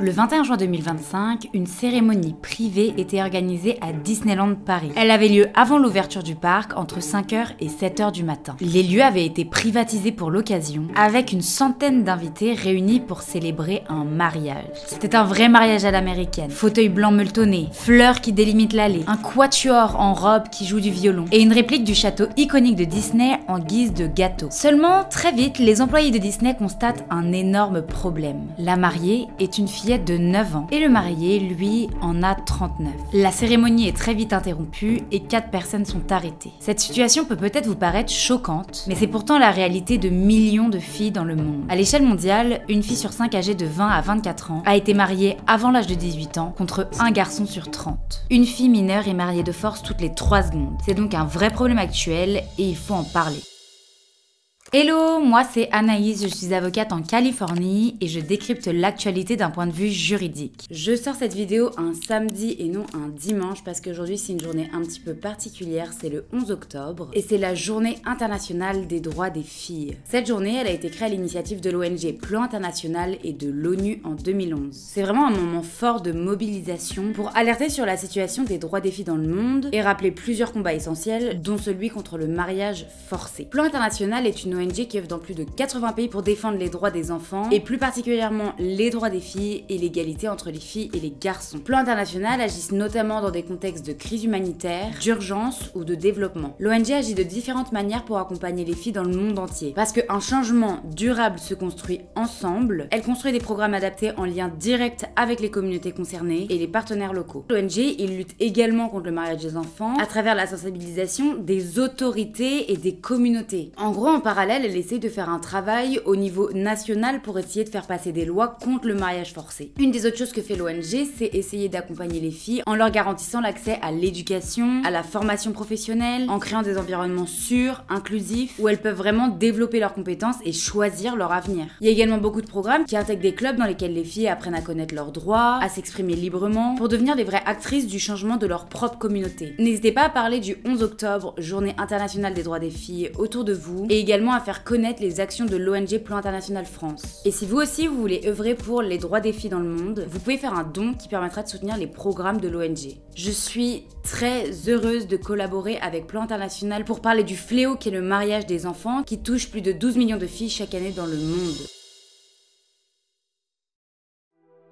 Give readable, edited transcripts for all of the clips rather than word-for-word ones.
Le 21 juin 2025, une cérémonie privée était organisée à Disneyland Paris. Elle avait lieu avant l'ouverture du parc, entre 5h et 7h du matin. Les lieux avaient été privatisés pour l'occasion, avec une centaine d'invités réunis pour célébrer un mariage. C'était un vrai mariage à l'américaine. Fauteuil blanc molletonné, fleurs qui délimitent l'allée, un quatuor en robe qui joue du violon, et une réplique du château iconique de Disney en guise de gâteau. Seulement, très vite, les employés de Disney constatent un énorme problème. La mariée est une fillette de 9 ans et le marié, lui, en a 39. La cérémonie est très vite interrompue et 4 personnes sont arrêtées. Cette situation peut peut-être vous paraître choquante, mais c'est pourtant la réalité de millions de filles dans le monde. À l'échelle mondiale, une fille sur 5 âgée de 20 à 24 ans a été mariée avant l'âge de 18 ans contre un garçon sur 30. Une fille mineure est mariée de force toutes les 3 secondes. C'est donc un vrai problème actuel et il faut en parler. Hello, moi c'est Anaïs, je suis avocate en Californie et je décrypte l'actualité d'un point de vue juridique. Je sors cette vidéo un samedi et non un dimanche parce qu'aujourd'hui c'est une journée un petit peu particulière, c'est le 11 octobre et c'est la journée internationale des droits des filles. Cette journée, elle a été créée à l'initiative de l'ONG Plan International et de l'ONU en 2011. C'est vraiment un moment fort de mobilisation pour alerter sur la situation des droits des filles dans le monde et rappeler plusieurs combats essentiels, dont celui contre le mariage forcé. Plan International est une ONG qui œuvre dans plus de 80 pays pour défendre les droits des enfants et plus particulièrement les droits des filles et l'égalité entre les filles et les garçons. Plan International agit notamment dans des contextes de crise humanitaire, d'urgence ou de développement. L'ONG agit de différentes manières pour accompagner les filles dans le monde entier. Parce qu'un changement durable se construit ensemble, elle construit des programmes adaptés en lien direct avec les communautés concernées et les partenaires locaux. L'ONG, il lutte également contre le mariage des enfants à travers la sensibilisation des autorités et des communautés. En gros, en parallèle, elle essaie de faire un travail au niveau national pour essayer de faire passer des lois contre le mariage forcé. Une des autres choses que fait l'ONG, c'est essayer d'accompagner les filles en leur garantissant l'accès à l'éducation, à la formation professionnelle, en créant des environnements sûrs, inclusifs, où elles peuvent vraiment développer leurs compétences et choisir leur avenir. Il y a également beaucoup de programmes qui intègrent des clubs dans lesquels les filles apprennent à connaître leurs droits, à s'exprimer librement, pour devenir des vraies actrices du changement de leur propre communauté. N'hésitez pas à parler du 11 octobre, journée internationale des droits des filles, autour de vous, et également à faire connaître les actions de l'ONG Plan International France. Et si vous aussi vous voulez œuvrer pour les droits des filles dans le monde, vous pouvez faire un don qui permettra de soutenir les programmes de l'ONG. Je suis très heureuse de collaborer avec Plan International pour parler du fléau qu'est le mariage des enfants qui touche plus de 12 millions de filles chaque année dans le monde.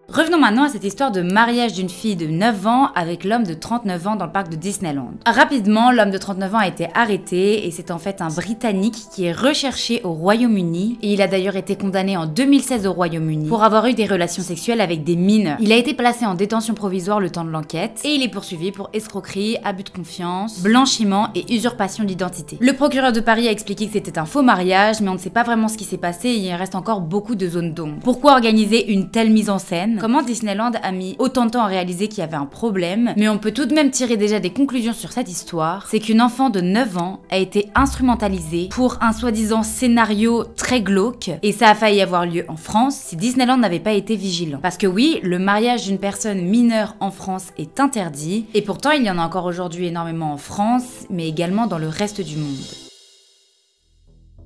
Revenons maintenant à cette histoire de mariage d'une fille de 9 ans avec l'homme de 39 ans dans le parc de Disneyland. Rapidement, l'homme de 39 ans a été arrêté et c'est en fait un Britannique qui est recherché au Royaume-Uni et il a d'ailleurs été condamné en 2016 au Royaume-Uni pour avoir eu des relations sexuelles avec des mineurs. Il a été placé en détention provisoire le temps de l'enquête et il est poursuivi pour escroquerie, abus de confiance, blanchiment et usurpation d'identité. Le procureur de Paris a expliqué que c'était un faux mariage mais on ne sait pas vraiment ce qui s'est passé et il reste encore beaucoup de zones d'ombre. Pourquoi organiser une telle mise en scène ? Comment Disneyland a mis autant de temps à réaliser qu'il y avait un problème, mais on peut tout de même tirer déjà des conclusions sur cette histoire, c'est qu'une enfant de 9 ans a été instrumentalisée pour un soi-disant scénario très glauque, et ça a failli avoir lieu en France si Disneyland n'avait pas été vigilant. Parce que oui, le mariage d'une personne mineure en France est interdit, et pourtant il y en a encore aujourd'hui énormément en France, mais également dans le reste du monde.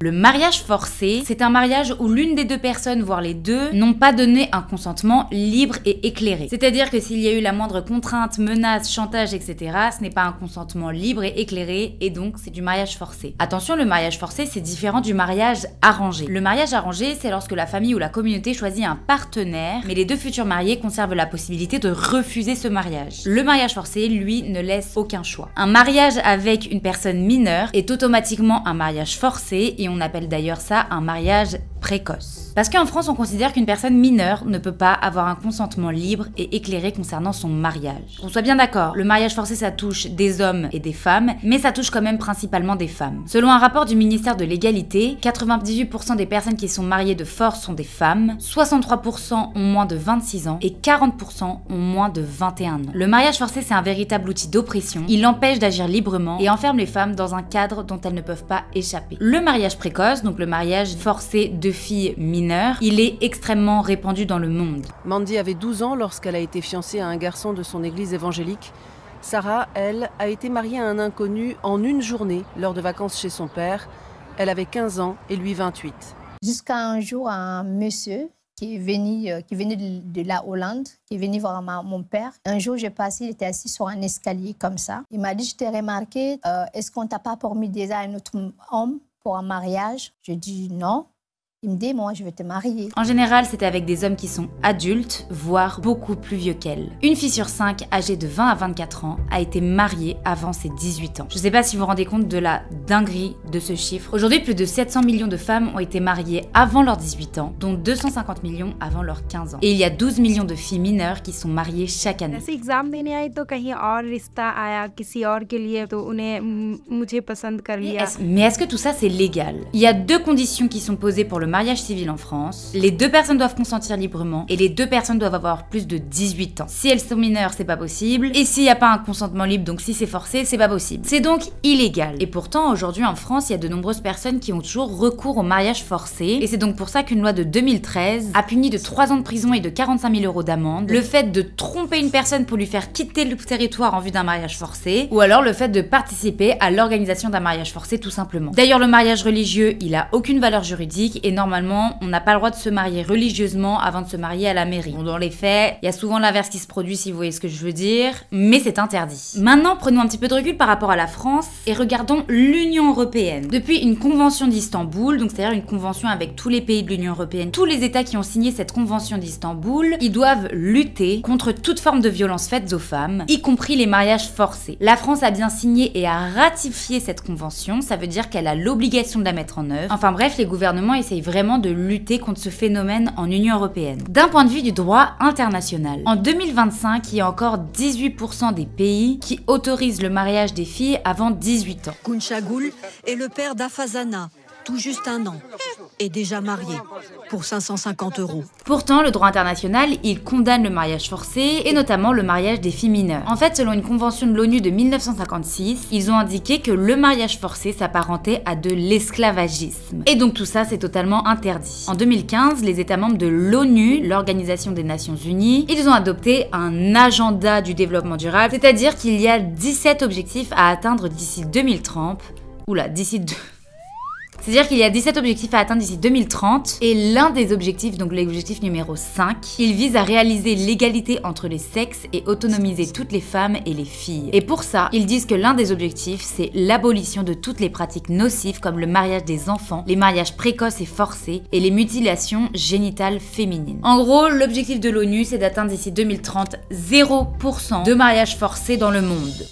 Le mariage forcé, c'est un mariage où l'une des deux personnes, voire les deux, n'ont pas donné un consentement libre et éclairé. C'est-à-dire que s'il y a eu la moindre contrainte, menace, chantage, etc., ce n'est pas un consentement libre et éclairé, et donc c'est du mariage forcé. Attention, le mariage forcé, c'est différent du mariage arrangé. Le mariage arrangé, c'est lorsque la famille ou la communauté choisit un partenaire, mais les deux futurs mariés conservent la possibilité de refuser ce mariage. Le mariage forcé, lui, ne laisse aucun choix. Un mariage avec une personne mineure est automatiquement un mariage forcé, et on appelle d'ailleurs ça un mariage précoce. Parce qu'en France, on considère qu'une personne mineure ne peut pas avoir un consentement libre et éclairé concernant son mariage. Qu'on soit bien d'accord, le mariage forcé ça touche des hommes et des femmes, mais ça touche quand même principalement des femmes. Selon un rapport du ministère de l'égalité, 98% des personnes qui sont mariées de force sont des femmes, 63% ont moins de 26 ans et 40% ont moins de 21 ans. Le mariage forcé c'est un véritable outil d'oppression, il empêche d'agir librement et enferme les femmes dans un cadre dont elles ne peuvent pas échapper. Le mariage précoce, donc le mariage forcé de filles mineures, il est extrêmement répandu dans le monde. Mandy avait 12 ans lorsqu'elle a été fiancée à un garçon de son église évangélique. Sarah, elle, a été mariée à un inconnu en une journée lors de vacances chez son père. Elle avait 15 ans et lui 28. Jusqu'à un jour, un monsieur qui venait de la Hollande, qui est venu voir mon père. Un jour, j'ai passé, il était assis sur un escalier comme ça. Il m'a dit, je t'ai remarqué, est-ce qu'on t'a pas promis déjà un autre homme pour un mariage? Je dis non. Il me dit, moi, je vais te marier. En général, c'était avec des hommes qui sont adultes, voire beaucoup plus vieux qu'elle. Une fille sur 5, âgée de 20 à 24 ans, a été mariée avant ses 18 ans. Je sais pas si vous vous rendez compte de la dinguerie de ce chiffre. Aujourd'hui, plus de 700 millions de femmes ont été mariées avant leurs 18 ans, dont 250 millions avant leurs 15 ans. Et il y a 12 millions de filles mineures qui sont mariées chaque année. Mais est-ce que tout ça, c'est légal? Il y a 2 conditions qui sont posées pour le mariage civil en France. Les 2 personnes doivent consentir librement et les 2 personnes doivent avoir plus de 18 ans. Si elles sont mineures, c'est pas possible. Et s'il n'y a pas un consentement libre, donc si c'est forcé, c'est pas possible. C'est donc illégal. Et pourtant, aujourd'hui en France, il y a de nombreuses personnes qui ont toujours recours au mariage forcé. Et c'est donc pour ça qu'une loi de 2013 a puni de 3 ans de prison et de 45 000 € d'amende le fait de tromper une personne pour lui faire quitter le territoire en vue d'un mariage forcé, ou alors le fait de participer à l'organisation d'un mariage forcé tout simplement. D'ailleurs, le mariage religieux, il a aucune valeur juridique et normalement, on n'a pas le droit de se marier religieusement avant de se marier à la mairie. Bon, dans les faits, il y a souvent l'inverse qui se produit si vous voyez ce que je veux dire, mais c'est interdit. Maintenant, prenons un petit peu de recul par rapport à la France et regardons l'Union européenne. Depuis une convention d'Istanbul, donc c'est-à-dire une convention avec tous les pays de l'Union européenne, tous les États qui ont signé cette convention d'Istanbul, ils doivent lutter contre toute forme de violence faite aux femmes, y compris les mariages forcés. La France a bien signé et a ratifié cette convention, ça veut dire qu'elle a l'obligation de la mettre en œuvre. Enfin bref, les gouvernements essayent vraiment de lutter contre ce phénomène en Union européenne. D'un point de vue du droit international, en 2025, il y a encore 18% des pays qui autorisent le mariage des filles avant 18 ans. Kunchagul est le père d'Afazana, tout juste 1 an, et déjà marié, pour 550 €. Pourtant, le droit international, il condamne le mariage forcé, et notamment le mariage des filles mineures. En fait, selon une convention de l'ONU de 1956, ils ont indiqué que le mariage forcé s'apparentait à de l'esclavagisme. Et donc tout ça, c'est totalement interdit. En 2015, les États membres de l'ONU, l'Organisation des Nations Unies, ils ont adopté un agenda du développement durable, c'est-à-dire qu'il y a 17 objectifs à atteindre d'ici 2030. C'est-à-dire qu'il y a 17 objectifs à atteindre d'ici 2030 et l'un des objectifs, donc l'objectif numéro 5, il vise à réaliser l'égalité entre les sexes et autonomiser toutes les femmes et les filles. Et pour ça, ils disent que l'un des objectifs, c'est l'abolition de toutes les pratiques nocives comme le mariage des enfants, les mariages précoces et forcés et les mutilations génitales féminines. En gros, l'objectif de l'ONU, c'est d'atteindre d'ici 2030 0% de mariages forcés dans le monde.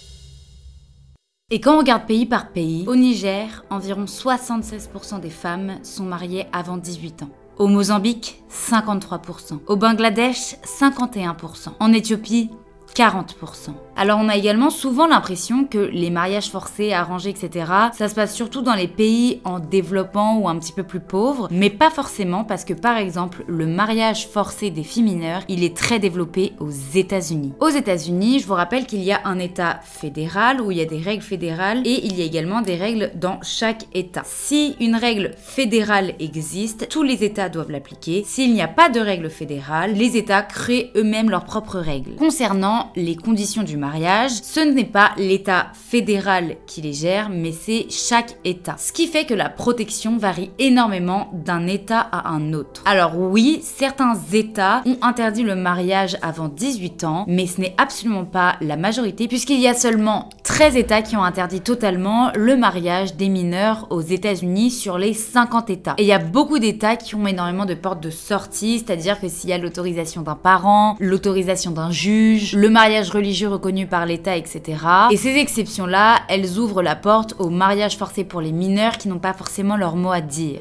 Et quand on regarde pays par pays, au Niger, environ 76% des femmes sont mariées avant 18 ans. Au Mozambique, 53%. Au Bangladesh, 51%. En Éthiopie, 40%. Alors on a également souvent l'impression que les mariages forcés, arrangés, etc., ça se passe surtout dans les pays en développement ou un petit peu plus pauvres, mais pas forcément parce que par exemple le mariage forcé des filles mineures, il est très développé aux États-Unis. Aux États-Unis, je vous rappelle qu'il y a un État fédéral où il y a des règles fédérales et il y a également des règles dans chaque État. Si une règle fédérale existe, tous les États doivent l'appliquer. S'il n'y a pas de règle fédérale, les États créent eux-mêmes leurs propres règles. Concernant les conditions du mariage, ce n'est pas l'État fédéral qui les gère, mais c'est chaque État. Ce qui fait que la protection varie énormément d'un État à un autre. Alors oui, certains États ont interdit le mariage avant 18 ans, mais ce n'est absolument pas la majorité, puisqu'il y a seulement 13 États qui ont interdit totalement le mariage des mineurs aux États-Unis sur les 50 États. Et il y a beaucoup d'États qui ont énormément de portes de sortie, c'est-à-dire que s'il y a l'autorisation d'un parent, l'autorisation d'un juge, le mariage religieux reconnu par l'État, etc. Et ces exceptions-là, elles ouvrent la porte au mariage forcé pour les mineurs qui n'ont pas forcément leur mot à dire.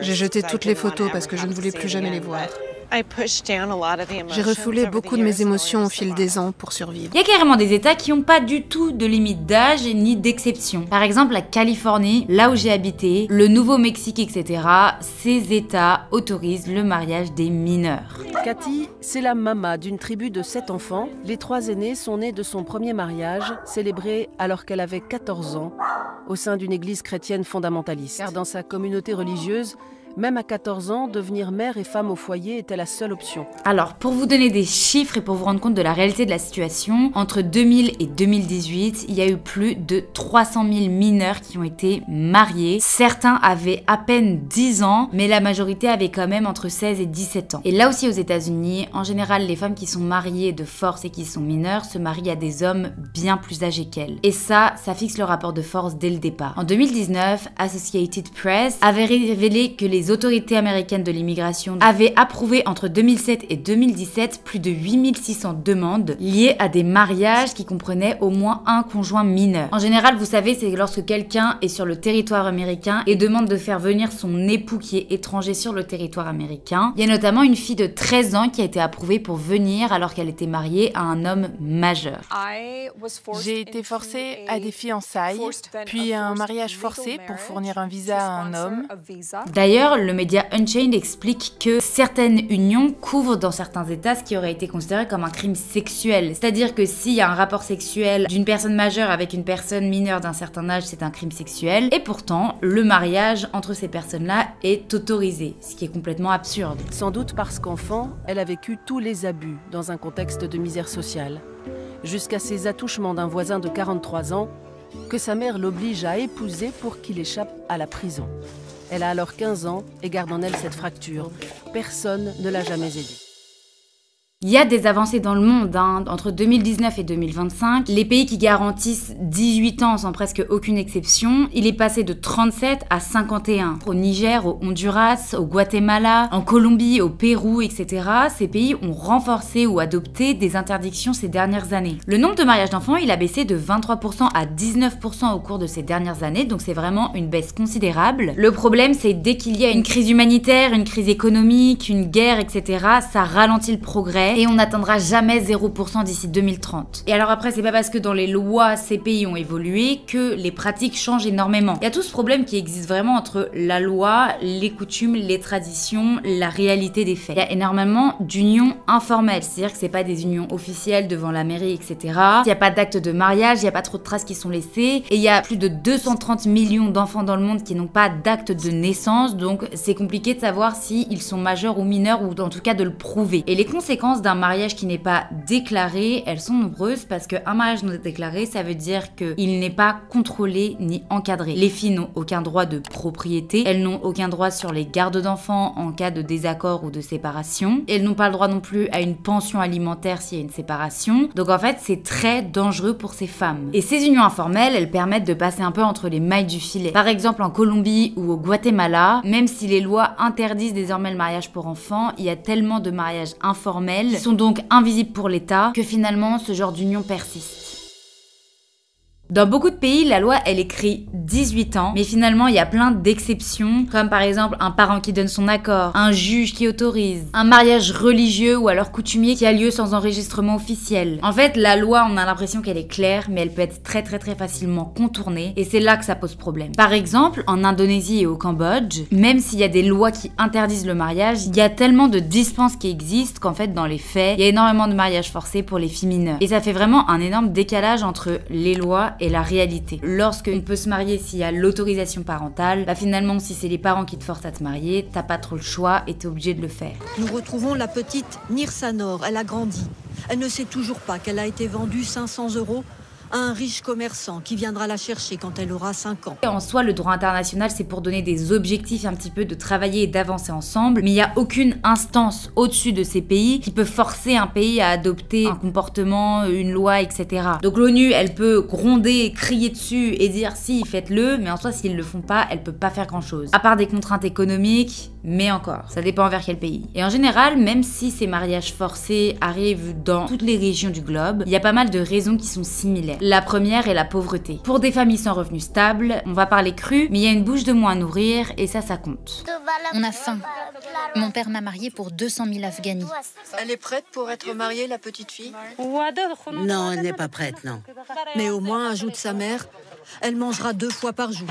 J'ai jeté toutes les photos parce que je ne voulais plus jamais les voir. J'ai refoulé beaucoup de mes émotions au fil des ans pour survivre. Il y a carrément des États qui n'ont pas du tout de limite d'âge ni d'exception. Par exemple, la Californie, là où j'ai habité, le Nouveau-Mexique, etc. Ces États autorisent le mariage des mineurs. Cathy, c'est la mama d'une tribu de 7 enfants. Les 3 aînés sont nés de son premier mariage, célébré alors qu'elle avait 14 ans, au sein d'une église chrétienne fondamentaliste. Car dans sa communauté religieuse, Même à 14 ans, devenir mère et femme au foyer était la seule option. Alors, pour vous donner des chiffres et pour vous rendre compte de la réalité de la situation, entre 2000 et 2018, il y a eu plus de 300 000 mineurs qui ont été mariés. Certains avaient à peine 10 ans, mais la majorité avait quand même entre 16 et 17 ans. Et là aussi aux États-Unis, en général, les femmes qui sont mariées de force et qui sont mineures se marient à des hommes bien plus âgés qu'elles. Et ça fixe le rapport de force dès le départ. En 2019, Associated Press avait révélé que les autorités américaines de l'immigration avaient approuvé entre 2007 et 2017 plus de 8600 demandes liées à des mariages qui comprenaient au moins un conjoint mineur. En général, vous savez, c'est lorsque quelqu'un est sur le territoire américain et demande de faire venir son époux qui est étranger sur le territoire américain. Il y a notamment une fille de 13 ans qui a été approuvée pour venir alors qu'elle était mariée à un homme majeur. J'ai été forcée à des fiançailles, puis à un mariage forcé pour fournir un visa à un homme. D'ailleurs, le média Unchained explique que certaines unions couvrent dans certains États ce qui aurait été considéré comme un crime sexuel. C'est-à-dire que s'il y a un rapport sexuel d'une personne majeure avec une personne mineure d'un certain âge, c'est un crime sexuel. Et pourtant, le mariage entre ces personnes-là est autorisé, ce qui est complètement absurde. Sans doute parce qu'enfant, elle a vécu tous les abus dans un contexte de misère sociale, jusqu'à ses attouchements d'un voisin de 43 ans que sa mère l'oblige à épouser pour qu'il échappe à la prison. Elle a alors 15 ans et garde en elle cette fracture. Personne ne l'a jamais aidée. Il y a des avancées dans le monde, entre 2019 et 2025. Les pays qui garantissent 18 ans sans presque aucune exception, il est passé de 37 à 51. Au Niger, au Honduras, au Guatemala, en Colombie, au Pérou, etc. Ces pays ont renforcé ou adopté des interdictions ces dernières années. Le nombre de mariages d'enfants, il a baissé de 23% à 19% au cours de ces dernières années, donc c'est vraiment une baisse considérable. Le problème, c'est dès qu'il y a une crise humanitaire, une crise économique, une guerre, etc., ça ralentit le progrès. Et on n'atteindra jamais 0% d'ici 2030. Et alors après, c'est pas parce que dans les lois, ces pays ont évolué que les pratiques changent énormément. Il y a tout ce problème qui existe vraiment entre la loi, les coutumes, les traditions, la réalité des faits. Il y a énormément d'unions informelles, c'est-à-dire que c'est pas des unions officielles devant la mairie, etc. Il n'y a pas d'acte de mariage, il n'y a pas trop de traces qui sont laissées. Et il y a plus de 230 millions d'enfants dans le monde qui n'ont pas d'acte de naissance, donc c'est compliqué de savoir s'ils sont majeurs ou mineurs, ou en tout cas de le prouver. Et les conséquences d'un mariage qui n'est pas déclaré, elles sont nombreuses parce qu'un mariage non déclaré, ça veut dire qu'il n'est pas contrôlé ni encadré. Les filles n'ont aucun droit de propriété, elles n'ont aucun droit sur les gardes d'enfants en cas de désaccord ou de séparation, elles n'ont pas le droit non plus à une pension alimentaire s'il y a une séparation. Donc en fait, c'est très dangereux pour ces femmes. Et ces unions informelles, elles permettent de passer un peu entre les mailles du filet. Par exemple, en Colombie ou au Guatemala, même si les lois interdisent désormais le mariage pour enfants, il y a tellement de mariages informels qui sont donc invisibles pour l'État que finalement ce genre d'union persiste. Dans beaucoup de pays, la loi, elle écrit 18 ans, mais finalement, il y a plein d'exceptions, comme par exemple un parent qui donne son accord, un juge qui autorise, un mariage religieux ou alors coutumier qui a lieu sans enregistrement officiel. En fait, la loi, on a l'impression qu'elle est claire, mais elle peut être très facilement contournée, et c'est là que ça pose problème. Par exemple, en Indonésie et au Cambodge, même s'il y a des lois qui interdisent le mariage, il y a tellement de dispenses qui existent qu'en fait, dans les faits, il y a énormément de mariages forcés pour les filles mineures. Et ça fait vraiment un énorme décalage entre les lois et la réalité. Lorsqu'on peut se marier s'il y a l'autorisation parentale, bah finalement si c'est les parents qui te forcent à te marier, t'as pas trop le choix et t'es obligé de le faire. Nous retrouvons la petite Nirsanor, elle a grandi. Elle ne sait toujours pas qu'elle a été vendue 500 € à un riche commerçant qui viendra la chercher quand elle aura 5 ans. En soi, le droit international, c'est pour donner des objectifs un petit peu de travailler et d'avancer ensemble, mais il n'y a aucune instance au-dessus de ces pays qui peut forcer un pays à adopter un comportement, une loi, etc. Donc l'ONU, elle peut gronder, crier dessus et dire si, faites-le, mais en soi, s'ils le font pas, elle peut pas faire grand-chose. À part des contraintes économiques, mais encore, ça dépend vers quel pays. Et en général, même si ces mariages forcés arrivent dans toutes les régions du globe, il y a pas mal de raisons qui sont similaires. La première est la pauvreté. Pour des familles sans revenus stables, on va parler cru, mais il y a une bouche de moins à nourrir et ça compte. On a faim. Mon père m'a mariée pour 200 000 Afghanis. Elle est prête pour être mariée, la petite fille? Non, elle n'est pas prête, non. Mais au moins, ajoute sa mère, elle mangera 2 fois par jour.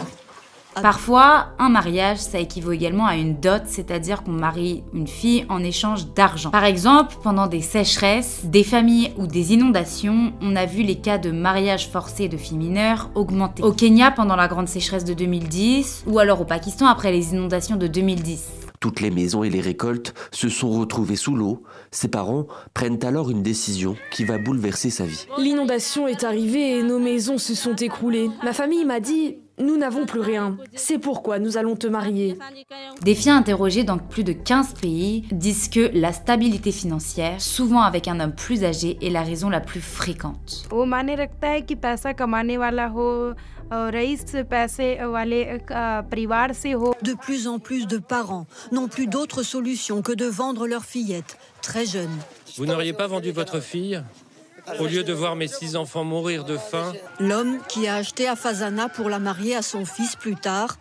Parfois, un mariage, ça équivaut également à une dot, c'est-à-dire qu'on marie une fille en échange d'argent. Par exemple, pendant des sécheresses, des familles ou des inondations, on a vu les cas de mariage forcé de filles mineures augmenter. Au Kenya, pendant la grande sécheresse de 2010, ou alors au Pakistan après les inondations de 2010. Toutes les maisons et les récoltes se sont retrouvées sous l'eau. Ses parents prennent alors une décision qui va bouleverser sa vie. L'inondation est arrivée et nos maisons se sont écroulées. Ma famille m'a dit « Nous n'avons plus rien. C'est pourquoi nous allons te marier. » Des filles interrogées dans plus de 15 pays disent que la stabilité financière, souvent avec un homme plus âgé, est la raison la plus fréquente. De plus en plus de parents n'ont plus d'autre solution que de vendre leur fillette, très jeune. Vous n'auriez pas vendu votre fille au lieu de voir mes 6 enfants mourir de faim? L'homme qui a acheté Afasana pour la marier à son fils plus tard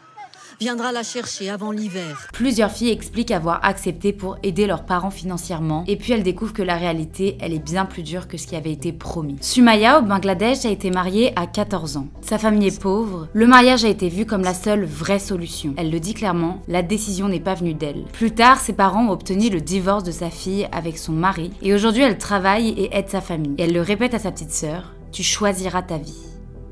viendra la chercher avant l'hiver. Plusieurs filles expliquent avoir accepté pour aider leurs parents financièrement, et puis elles découvrent que la réalité, elle est bien plus dure que ce qui avait été promis. Sumaya, au Bangladesh, a été mariée à 14 ans. Sa famille est pauvre, le mariage a été vu comme la seule vraie solution. Elle le dit clairement, la décision n'est pas venue d'elle. Plus tard, ses parents ont obtenu le divorce de sa fille avec son mari, et aujourd'hui elle travaille et aide sa famille. Et elle le répète à sa petite sœur, tu choisiras ta vie.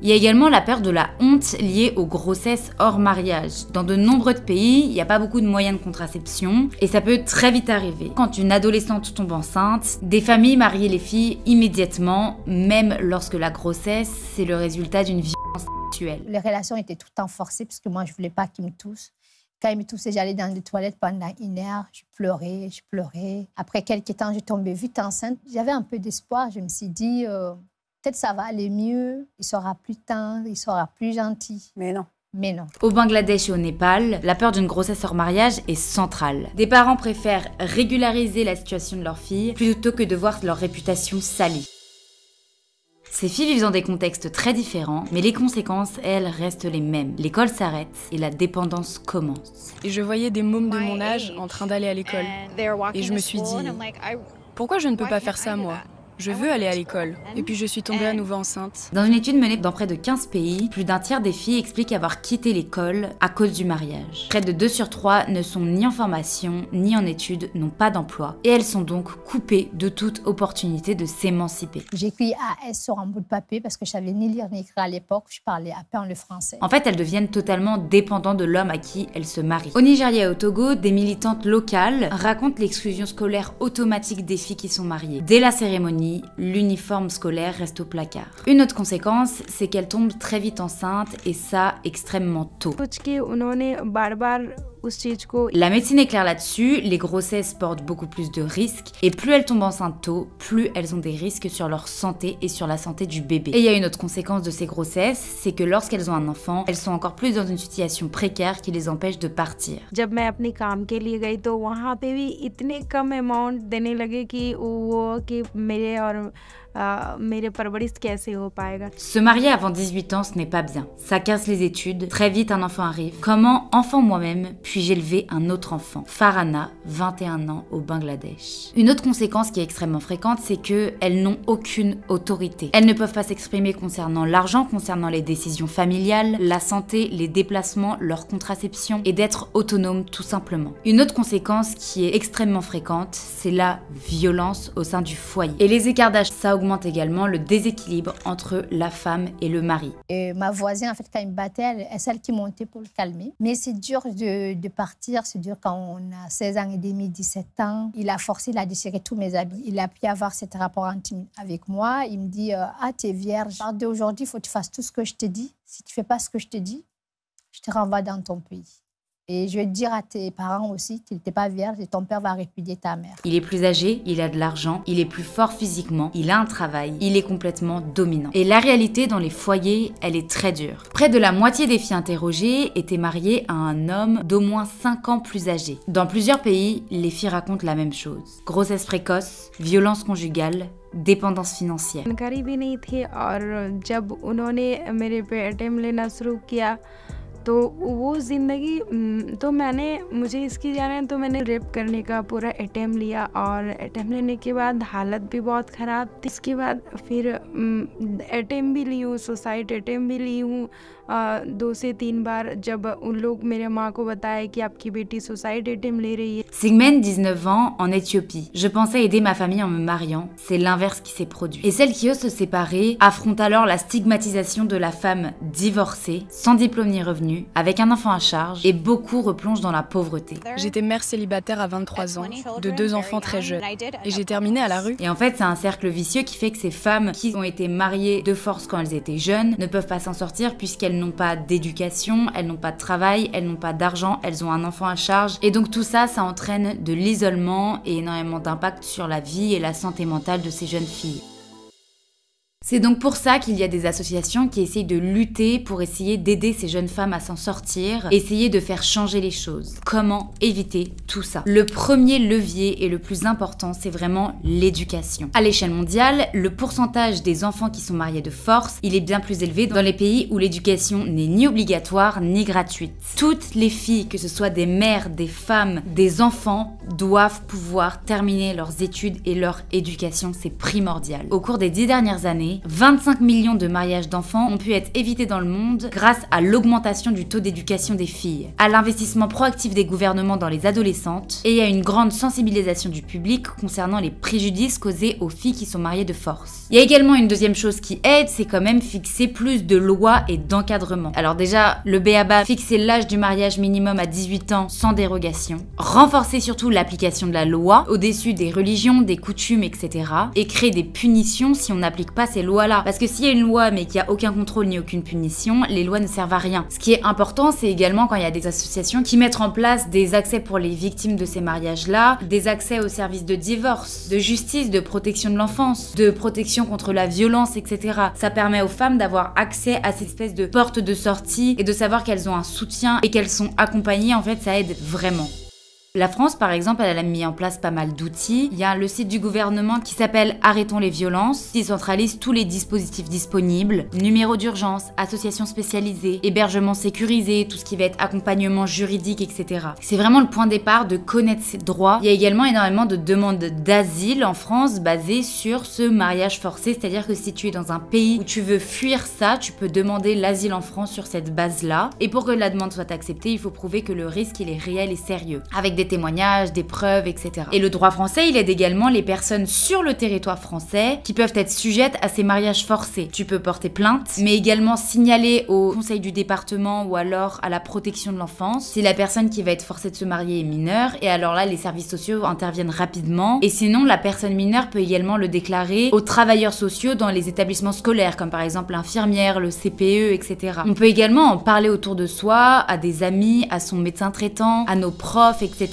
Il y a également la peur de la honte liée aux grossesses hors mariage. Dans de nombreux pays, il n'y a pas beaucoup de moyens de contraception et ça peut très vite arriver. Quand une adolescente tombe enceinte, des familles marient les filles immédiatement, même lorsque la grossesse, c'est le résultat d'une violence sexuelle. Les relations étaient tout le temps forcées parce que moi, je ne voulais pas qu'ils me touchent. Quand ils me touchaient, j'allais dans les toilettes pendant 1 heure, je pleurais. Après quelques temps, je tombais vite enceinte. J'avais un peu d'espoir, je me suis dit... peut-être ça va aller mieux, il sera plus tendre, il sera plus gentil. Mais non. Mais non. Au Bangladesh et au Népal, la peur d'une grossesse hors mariage est centrale. Des parents préfèrent régulariser la situation de leur fille plutôt que de voir leur réputation salie. Ces filles vivent dans des contextes très différents, mais les conséquences, elles, restent les mêmes. L'école s'arrête et la dépendance commence. Et je voyais des mômes de mon âge en train d'aller à l'école. Et je me suis dit, pourquoi je ne peux pas faire ça, moi ? Je veux aller à l'école. Et puis je suis tombée à nouveau enceinte. Dans une étude menée dans près de 15 pays, plus d'un tiers des filles expliquent avoir quitté l'école à cause du mariage. Près de 2 sur 3 ne sont ni en formation, ni en études, n'ont pas d'emploi. Et elles sont donc coupées de toute opportunité de s'émanciper. J'ai écrit AS sur un bout de papier parce que je savais ni lire ni écrire à l'époque. Je parlais à peine le français. En fait, elles deviennent totalement dépendantes de l'homme à qui elles se marient. Au Nigeria et au Togo, des militantes locales racontent l'exclusion scolaire automatique des filles qui sont mariées. Dès la cérémonie, l'uniforme scolaire reste au placard. Une autre conséquence, c'est qu'elle tombe très vite enceinte et ça extrêmement tôt. La médecine est claire là-dessus, les grossesses portent beaucoup plus de risques et plus elles tombent enceintes tôt, plus elles ont des risques sur leur santé et sur la santé du bébé. Et il y a une autre conséquence de ces grossesses, c'est que lorsqu'elles ont un enfant, elles sont encore plus dans une situation précaire qui les empêche de partir. Se marier avant 18 ans, ce n'est pas bien. Ça casse les études, très vite un enfant arrive. Comment, enfant moi-même, puis-je élever un autre enfant? Farhana, 21 ans, au Bangladesh. Une autre conséquence qui est extrêmement fréquente, c'est qu'elles n'ont aucune autorité. Elles ne peuvent pas s'exprimer concernant l'argent, concernant les décisions familiales, la santé, les déplacements, leur contraception, et d'être autonomes tout simplement. Une autre conséquence qui est extrêmement fréquente, c'est la violence au sein du foyer. Et les écarts d'âge, ça augmente également le déséquilibre entre la femme et le mari. Et ma voisine, en fait, quand il me battait, elle est celle qui montait pour le calmer. Mais c'est dur de partir, c'est dur quand on a 16 ans et demi, 17 ans. Il a forcé, il a déchiré tous mes habits. Il a pu avoir cet rapport intime avec moi. Il me dit, ah, t'es vierge. D'aujourd'hui, il faut que tu fasses tout ce que je te dis. Si tu fais pas ce que je te dis, je te renvoie dans ton pays. Et je vais te dire à tes parents aussi qu'il n'était pas vierge et ton père va répudier ta mère. Il est plus âgé, il a de l'argent, il est plus fort physiquement, il a un travail, il est complètement dominant. Et la réalité dans les foyers, elle est très dure. Près de la moitié des filles interrogées étaient mariées à un homme d'au moins 5 ans plus âgé. Dans plusieurs pays, les filles racontent la même chose. Grossesse précoce, violence conjugale, dépendance financière. तो वो जिंदगी तो मैंने मुझे इसकी जाना है तो मैंने रेप करने का पूरा अटेम्प्ट लिया और अटेम्प्ट लेने के बाद हालत भी बहुत ख़राब थी। इसके बाद फिर अटेम्प्ट भी ली हूँ, सुसाइड अटेम्प्ट भी ली हूँ 2 से 3 बार। जब उन लोग मेरे माँ को बताया कि आपकी बेटी सुसाइड अटेम्प्ट ले रही है। Sigmen, 19 ans, en Éthiopie. Je pensais aider ma famille en me mariant. C'est l'inverse qui s'est produit. Et celle qui ose se séparer affronte alors la stigmatisation de la femme divorcée, sans diplôme ni revenu, avec un enfant à charge, et beaucoup replongent dans la pauvreté. J'étais mère célibataire à 23 ans, de 2 enfants très jeunes, et j'ai terminé à la rue. Et en fait, c'est un cercle vicieux qui fait que ces femmes qui ont été mariées de force quand elles étaient jeunes ne peuvent pas s'en sortir puisqu'elles n'ont pas d'éducation, elles n'ont pas de travail, elles n'ont pas d'argent, elles ont un enfant à charge. Et donc tout ça, ça entraîne de l'isolement et énormément d'impact sur la vie et la santé mentale de ces jeunes filles. C'est donc pour ça qu'il y a des associations qui essayent de lutter pour essayer d'aider ces jeunes femmes à s'en sortir, essayer de faire changer les choses. Comment éviter tout ça? Le premier levier et le plus important, c'est vraiment l'éducation. À l'échelle mondiale, le pourcentage des enfants qui sont mariés de force, il est bien plus élevé dans les pays où l'éducation n'est ni obligatoire ni gratuite. Toutes les filles, que ce soit des mères, des femmes, des enfants, doivent pouvoir terminer leurs études et leur éducation, c'est primordial. Au cours des 10 dernières années, 25 millions de mariages d'enfants ont pu être évités dans le monde grâce à l'augmentation du taux d'éducation des filles, à l'investissement proactif des gouvernements dans les adolescentes et à une grande sensibilisation du public concernant les préjudices causés aux filles qui sont mariées de force. Il y a également une deuxième chose qui aide, c'est quand même fixer plus de lois et d'encadrement. Alors déjà, le b.a.-ba, fixer l'âge du mariage minimum à 18 ans sans dérogation, renforcer surtout l'application de la loi au-dessus des religions, des coutumes, etc. et créer des punitions si on n'applique pas ces lois-là. Parce que s'il y a une loi mais qu'il n'y a aucun contrôle ni aucune punition, les lois ne servent à rien. Ce qui est important, c'est également quand il y a des associations qui mettent en place des accès pour les victimes de ces mariages-là, des accès aux services de divorce, de justice, de protection de l'enfance, de protection contre la violence, etc. Ça permet aux femmes d'avoir accès à cette espèce de porte de sortie et de savoir qu'elles ont un soutien et qu'elles sont accompagnées. En fait, ça aide vraiment. La France, par exemple, elle a mis en place pas mal d'outils. Il y a le site du gouvernement qui s'appelle Arrêtons les violences, qui centralise tous les dispositifs disponibles, numéros d'urgence, associations spécialisées, hébergement sécurisé, tout ce qui va être accompagnement juridique, etc. C'est vraiment le point de départ de connaître ses droits. Il y a également énormément de demandes d'asile en France basées sur ce mariage forcé, c'est-à-dire que si tu es dans un pays où tu veux fuir ça, tu peux demander l'asile en France sur cette base-là. Et pour que la demande soit acceptée, il faut prouver que le risque il est réel et sérieux, avec des témoignages, des preuves, etc. Et le droit français, il aide également les personnes sur le territoire français qui peuvent être sujettes à ces mariages forcés. Tu peux porter plainte, mais également signaler au conseil du département ou alors à la protection de l'enfance si la personne qui va être forcée de se marier est mineure, et alors là, les services sociaux interviennent rapidement. Et sinon, la personne mineure peut également le déclarer aux travailleurs sociaux dans les établissements scolaires, comme par exemple l'infirmière, le CPE, etc. On peut également en parler autour de soi, à des amis, à son médecin traitant, à nos profs, etc.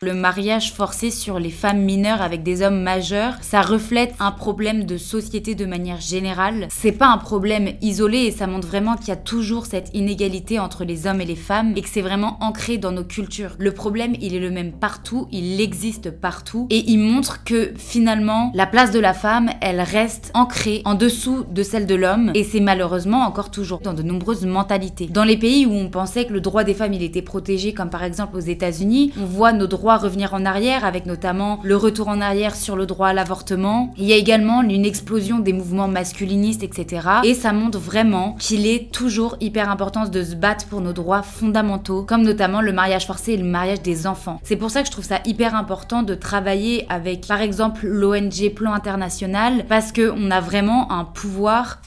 Le mariage forcé sur les femmes mineures avec des hommes majeurs, ça reflète un problème de société de manière générale. C'est pas un problème isolé et ça montre vraiment qu'il y a toujours cette inégalité entre les hommes et les femmes et que c'est vraiment ancré dans nos cultures. Le problème, il est le même partout, il existe partout et il montre que finalement, la place de la femme, elle reste ancrée en dessous de celle de l'homme et c'est malheureusement encore toujours dans de nombreuses mentalités. Dans les pays où on pensait que le droit des femmes, il était protégé, comme par exemple aux États-Unis, on voit nos droits revenir en arrière avec notamment le retour en arrière sur le droit à l'avortement. Il y a également une explosion des mouvements masculinistes, etc. Et ça montre vraiment qu'il est toujours hyper important de se battre pour nos droits fondamentaux, comme notamment le mariage forcé et le mariage des enfants. C'est pour ça que je trouve ça hyper important de travailler avec, par exemple, l'ONG Plan International, parce qu'on a vraiment un pouvoir...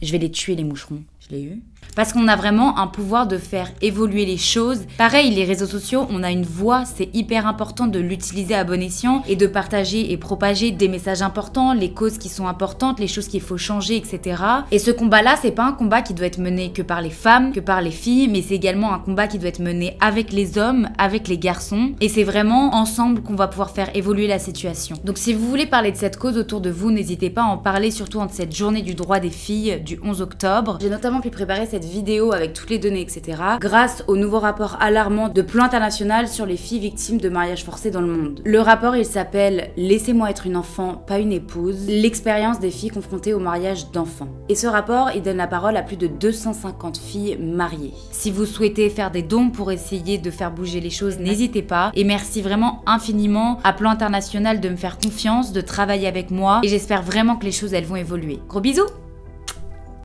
Je vais les tuer, les moucherons. Je l'ai eu. Parce qu'on a vraiment un pouvoir de faire évoluer les choses. Pareil, les réseaux sociaux, on a une voix, c'est hyper important de l'utiliser à bon escient et de partager et propager des messages importants, les causes qui sont importantes, les choses qu'il faut changer, etc. Et ce combat-là, c'est pas un combat qui doit être mené que par les femmes, que par les filles, mais c'est également un combat qui doit être mené avec les hommes, avec les garçons. Et c'est vraiment ensemble qu'on va pouvoir faire évoluer la situation. Donc si vous voulez parler de cette cause autour de vous, n'hésitez pas à en parler, surtout en cette journée du droit des filles du 11 octobre. J'ai notamment pu préparer cette cette vidéo avec toutes les données, etc. grâce au nouveau rapport alarmant de Plan International sur les filles victimes de mariage forcé dans le monde. Le rapport, il s'appelle « Laissez-moi être une enfant, pas une épouse. L'expérience des filles confrontées au mariage d'enfants ». Et ce rapport, il donne la parole à plus de 250 filles mariées. Si vous souhaitez faire des dons pour essayer de faire bouger les choses, n'hésitez pas. Et merci vraiment infiniment à Plan International de me faire confiance, de travailler avec moi. Et j'espère vraiment que les choses, elles vont évoluer. Gros bisous!